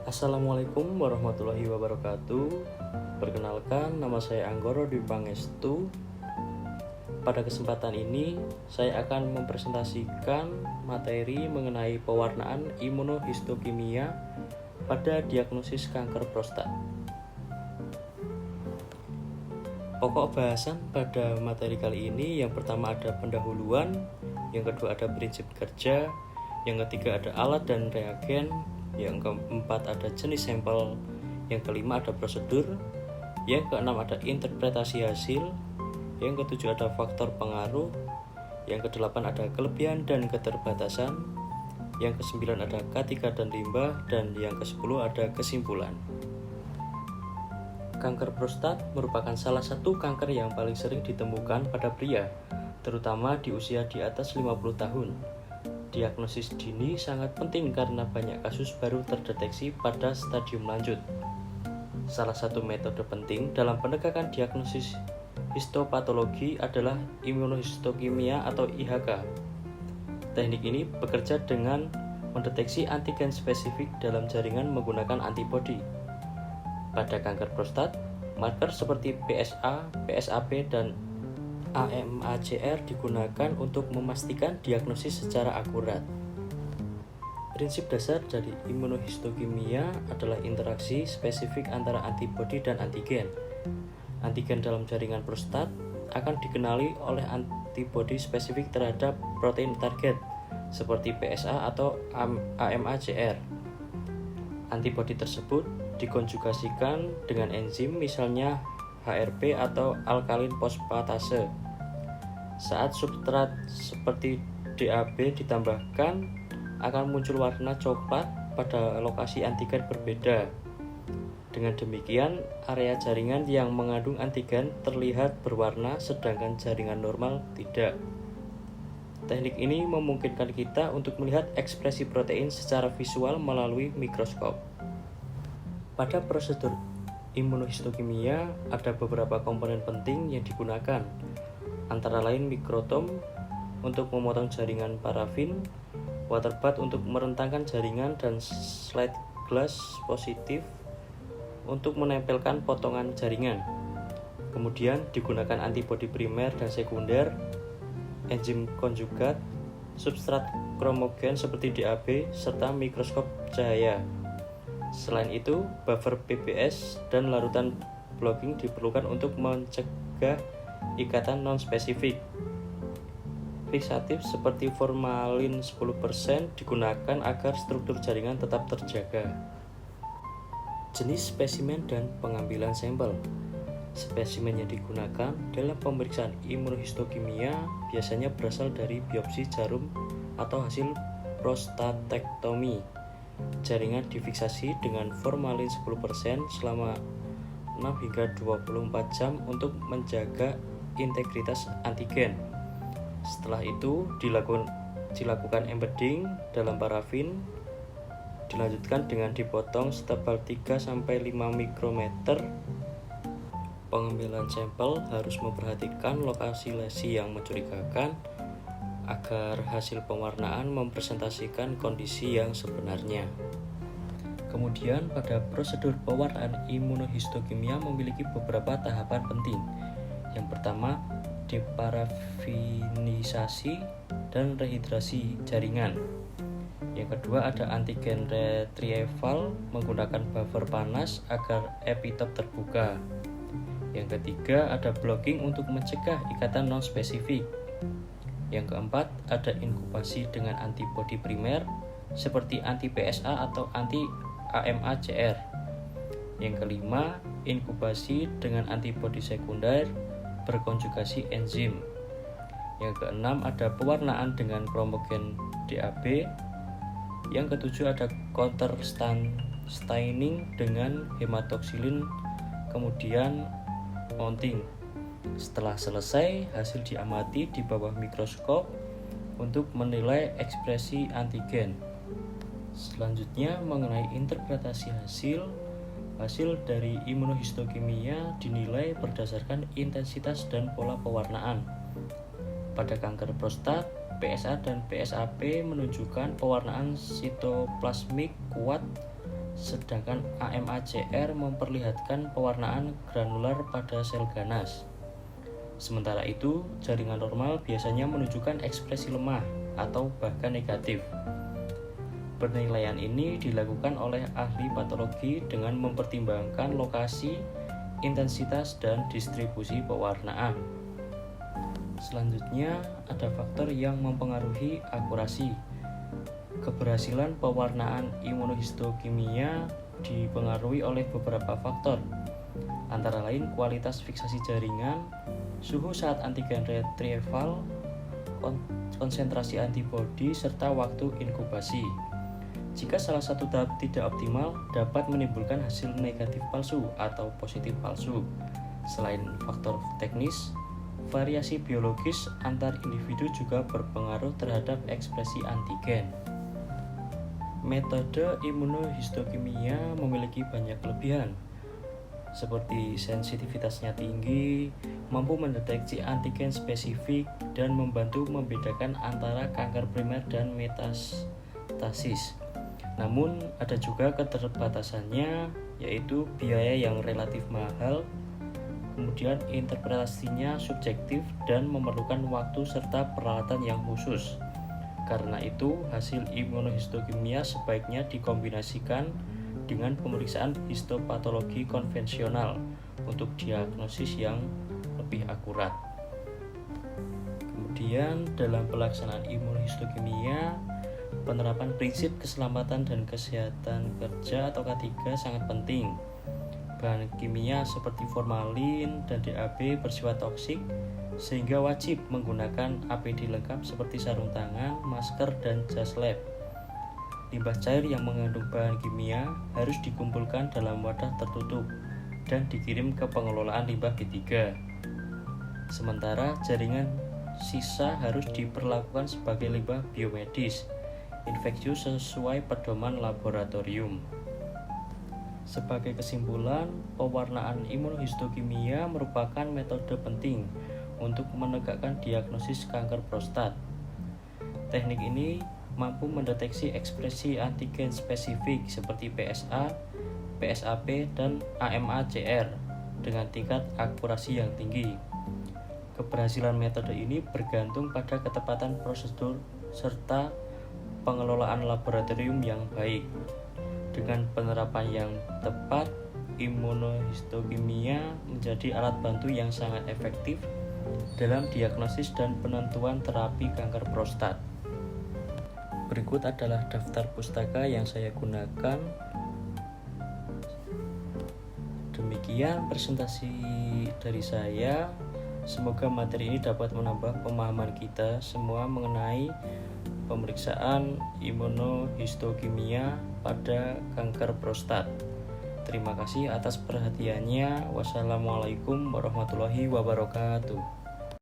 Assalamualaikum warahmatullahi wabarakatuh. Perkenalkan, nama saya Anggoro Dwi Pangestu. Pada kesempatan ini, saya akan mempresentasikan materi mengenai pewarnaan imunohistokimia pada diagnosis kanker prostat. Pokok bahasan pada materi kali ini, yang pertama ada pendahuluan, yang kedua ada prinsip kerja, yang ketiga ada alat dan reagen, yang keempat ada jenis sampel, yang kelima ada prosedur, yang keenam ada interpretasi hasil, yang ketujuh ada faktor pengaruh, yang kedelapan ada kelebihan dan keterbatasan, yang kesembilan ada K3 dan limbah, dan yang kesepuluh ada kesimpulan. Kanker prostat merupakan salah satu kanker yang paling sering ditemukan pada pria, terutama di usia di atas 50 tahun. Diagnosis dini sangat penting karena banyak kasus baru terdeteksi pada stadium lanjut. Salah satu metode penting dalam penegakan diagnosis histopatologi adalah imunohistokimia atau IHK. Teknik ini bekerja dengan mendeteksi antigen spesifik dalam jaringan menggunakan antibodi. Pada kanker prostat, marker seperti PSA, PSAP, dan AMACR digunakan untuk memastikan diagnosis secara akurat. Prinsip dasar dari imunohistokimia adalah interaksi spesifik antara antibodi dan antigen. Antigen dalam jaringan prostat akan dikenali oleh antibodi spesifik terhadap protein target seperti PSA atau AMACR. Antibodi tersebut dikonjugasikan dengan enzim, misalnya HRP atau alkalin fosfatase. Saat substrat seperti DAB ditambahkan, akan muncul warna coklat pada lokasi antigen berbeda. Dengan demikian, area jaringan yang mengandung antigen terlihat berwarna, sedangkan jaringan normal tidak. Teknik ini memungkinkan kita untuk melihat ekspresi protein secara visual melalui mikroskop. Pada prosedur imunohistokimia ada beberapa komponen penting yang digunakan, antara lain mikrotom untuk memotong jaringan parafin, waterbath untuk merentangkan jaringan, dan slide glass positif untuk menempelkan potongan jaringan. Kemudian digunakan antibodi primer dan sekunder, enzim konjugat, substrat kromogen seperti DAB, serta mikroskop cahaya. Selain itu, buffer PBS dan larutan blocking diperlukan untuk mencegah ikatan non-spesifik. Fiksatif seperti formalin 10% digunakan agar struktur jaringan tetap terjaga. Jenis spesimen dan pengambilan sampel. Spesimen yang digunakan dalam pemeriksaan imunohistokimia biasanya berasal dari biopsi jarum atau hasil prostatektomi. Jaringan difiksasi dengan formalin 10% selama 6 hingga 24 jam untuk menjaga integritas antigen. Setelah itu dilakukan embedding dalam parafin, dilanjutkan dengan dipotong setebal 3-5 mikrometer. Pengambilan sampel harus memperhatikan lokasi lesi yang mencurigakan agar hasil pewarnaan mempresentasikan kondisi yang sebenarnya. Kemudian pada prosedur pewarnaan imunohistokimia memiliki beberapa tahapan penting. Yang pertama, deparafinisasi dan rehidrasi jaringan. Yang kedua ada antigen retrieval menggunakan buffer panas agar epitop terbuka. Yang ketiga ada blocking untuk mencegah ikatan non-spesifik. Yang keempat ada inkubasi dengan antibodi primer seperti anti-PSA atau anti-AMACR. Yang kelima, inkubasi dengan antibodi sekunder berkonjugasi enzim. Yang keenam ada pewarnaan dengan kromogen DAB. Yang ketujuh ada counter staining dengan hematoksilin, kemudian mounting. Setelah selesai, hasil diamati di bawah mikroskop untuk menilai ekspresi antigen. Selanjutnya mengenai interpretasi hasil dari imunohistokimia dinilai berdasarkan intensitas dan pola pewarnaan. Pada kanker prostat, PSA dan PSAP menunjukkan pewarnaan sitoplasmik kuat, sedangkan AMACR memperlihatkan pewarnaan granular pada sel ganas. Sementara itu, jaringan normal biasanya menunjukkan ekspresi lemah atau bahkan negatif. Penilaian ini dilakukan oleh ahli patologi dengan mempertimbangkan lokasi, intensitas, dan distribusi pewarnaan. Selanjutnya, ada faktor yang mempengaruhi akurasi. Keberhasilan pewarnaan imunohistokimia dipengaruhi oleh beberapa faktor, antara lain kualitas fiksasi jaringan, suhu saat antigen retrieval, konsentrasi antibodi, serta waktu inkubasi. Jika salah satu tahap tidak optimal, dapat menimbulkan hasil negatif palsu atau positif palsu. Selain faktor teknis, variasi biologis antar individu juga berpengaruh terhadap ekspresi antigen. Metode imunohistokimia memiliki banyak kelebihan, seperti sensitivitasnya tinggi, mampu mendeteksi antigen spesifik, dan membantu membedakan antara kanker primer dan metastasis. Namun, ada juga keterbatasannya, yaitu biaya yang relatif mahal, kemudian interpretasinya subjektif dan memerlukan waktu serta peralatan yang khusus. Karena itu, hasil imunohistokimia sebaiknya dikombinasikan dengan pemeriksaan histopatologi konvensional untuk diagnosis yang lebih akurat. Kemudian, dalam pelaksanaan imunohistokimia, penerapan prinsip keselamatan dan kesehatan kerja atau K3 sangat penting. Bahan kimia seperti formalin dan DAB bersifat toksik, sehingga wajib menggunakan APD lengkap seperti sarung tangan, masker, dan jas lab. Limbah cair yang mengandung bahan kimia harus dikumpulkan dalam wadah tertutup dan dikirim ke pengelolaan limbah B3. Sementara jaringan sisa harus diperlakukan sebagai limbah biomedis infeksius sesuai pedoman laboratorium. Sebagai kesimpulan, pewarnaan imunohistokimia merupakan metode penting untuk menegakkan diagnosis kanker prostat. Teknik ini mampu mendeteksi ekspresi antigen spesifik seperti PSA, PSAP, dan AMACR dengan tingkat akurasi yang tinggi. Keberhasilan metode ini bergantung pada ketepatan prosedur serta pengelolaan laboratorium yang baik. Dengan penerapan yang tepat, imunohistokimia menjadi alat bantu yang sangat efektif dalam diagnosis dan penentuan terapi kanker prostat. Berikut adalah daftar pustaka yang saya gunakan. Demikian presentasi dari saya. Semoga materi ini dapat menambah pemahaman kita semua mengenai pemeriksaan imunohistokimia pada kanker prostat. Terima kasih atas perhatiannya. Wassalamualaikum warahmatullahi wabarakatuh.